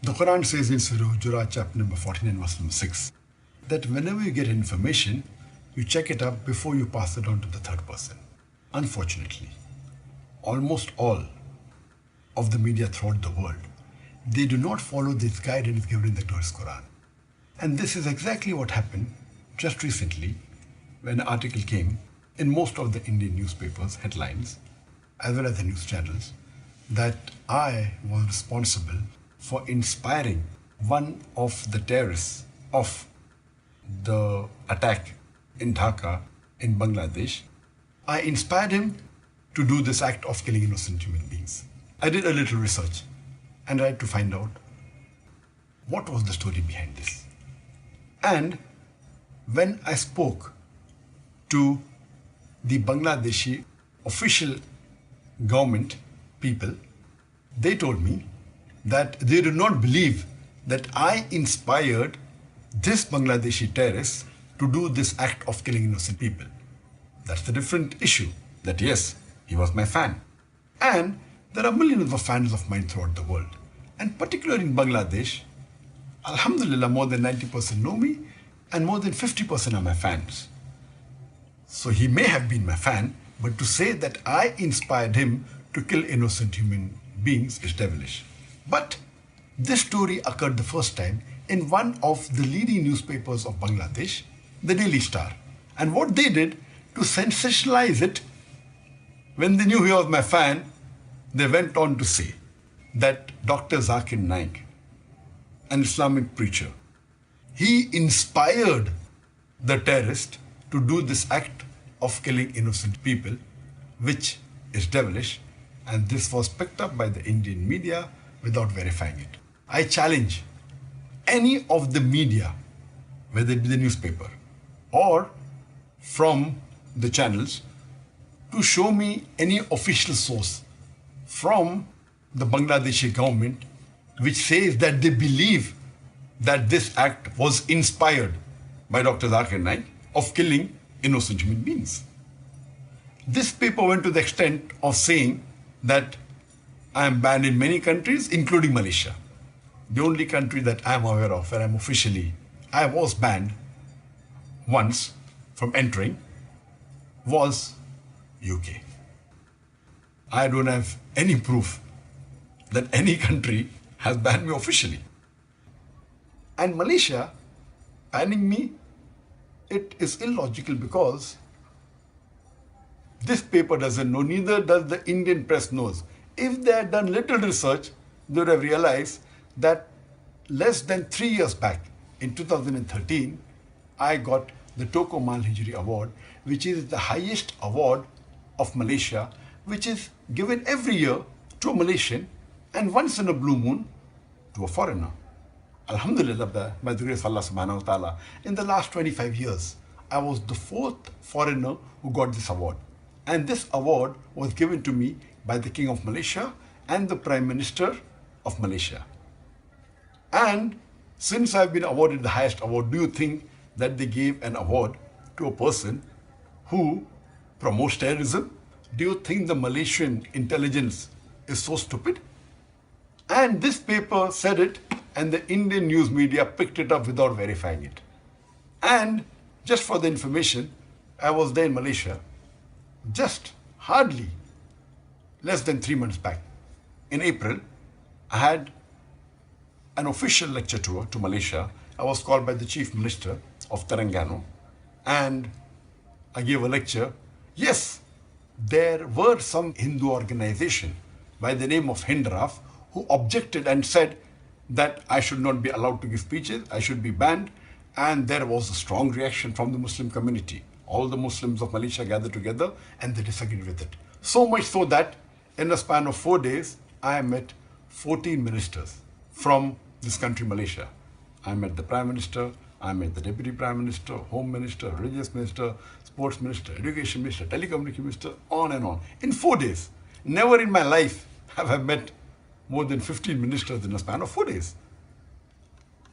The Quran says in Surah Hujurat, chapter number 49, verse number 6, that whenever you get information, you check it up before you pass it on to the third person. Unfortunately, almost all of the media throughout the world, they do not follow this guidance given in the glorious Quran. And this is exactly what happened just recently when an article came in most of the Indian newspapers, headlines, as well as the news channels, that I was responsible for inspiring one of the terrorists of the attack in Dhaka in Bangladesh. I inspired him to do this act of killing innocent human beings. I did a little research and tried to find out what was the story behind this. And when I spoke to the Bangladeshi official government people, they told me that they do not believe that I inspired this Bangladeshi terrorist to do this act of killing innocent people. That's the different issue. That yes, he was my fan. And there are millions of fans of mine throughout the world. And particularly in Bangladesh, Alhamdulillah, more than 90% know me and more than 50% are my fans. So he may have been my fan, but to say that I inspired him to kill innocent human beings is devilish. But this story occurred the first time in one of the leading newspapers of Bangladesh, the Daily Star. And what they did to sensationalize it, when they knew he was my fan, they went on to say that Dr. Zakir Naik, an Islamic preacher, he inspired the terrorist to do this act of killing innocent people, which is devilish, and this was picked up by the Indian media without verifying it. I challenge any of the media, whether it be the newspaper or from the channels, to show me any official source from the Bangladeshi government which says that they believe that this act was inspired by Dr. Zakir Naik of killing innocent human beings. This paper went to the extent of saying that I am banned in many countries, including Malaysia. The only country that I am aware of where I was banned once from entering was UK. I don't have any proof that any country has banned me officially. And Malaysia banning me, it is illogical because this paper doesn't know, neither does the Indian press knows. If they had done little research, they would have realized that less than 3 years back, in 2013, I got the Toko Mal Hijri Award, which is the highest award of Malaysia, which is given every year to a Malaysian and once in a blue moon to a foreigner. Alhamdulillah, by the grace of Allah subhanahu wa ta'ala, in the last 25 years, I was the 4th foreigner who got this award. And this award was given to me by the King of Malaysia and the Prime Minister of Malaysia. And since I've been awarded the highest award, do you think that they gave an award to a person who promotes terrorism? Do you think the Malaysian intelligence is so stupid? And this paper said it, and the Indian news media picked it up without verifying it. And just for the information, I was there in Malaysia just hardly less than 3 months back. In April, I had an official lecture tour to Malaysia. I was called by the Chief Minister of Terengganu, and I gave a lecture. Yes, there were some Hindu organization by the name of Hindraf who objected and said that I should not be allowed to give speeches, I should be banned, and there was a strong reaction from the Muslim community. All the Muslims of Malaysia gathered together and they disagreed with it. So much so that in a span of 4 days, I met 14 ministers from this country, Malaysia. I met the Prime Minister, I met the Deputy Prime Minister, Home Minister, Religious Minister, Sports Minister, Education Minister, Telecommunication Minister, on and on. In 4 days. Never in my life have I met more than 15 ministers in a span of 4 days.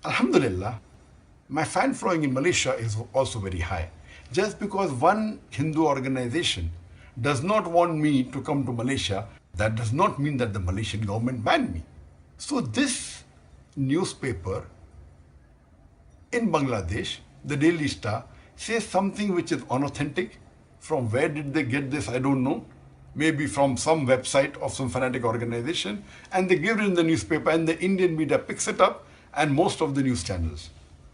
Alhamdulillah, my fan following in Malaysia is also very high. Just because one Hindu organization does not want me to come to Malaysia, that does not mean that the Malaysian government banned me. So this newspaper in Bangladesh, the Daily Star, says something which is unauthentic. From where did they get this? I don't know. Maybe from some website of some fanatic organization, and they give it in the newspaper, and the Indian media picks it up, and most of the news channels,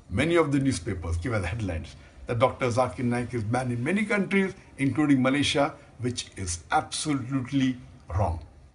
many of the newspapers give as headlines that Dr. Zakir Naik is banned in many countries, including Malaysia, which is absolutely wrong.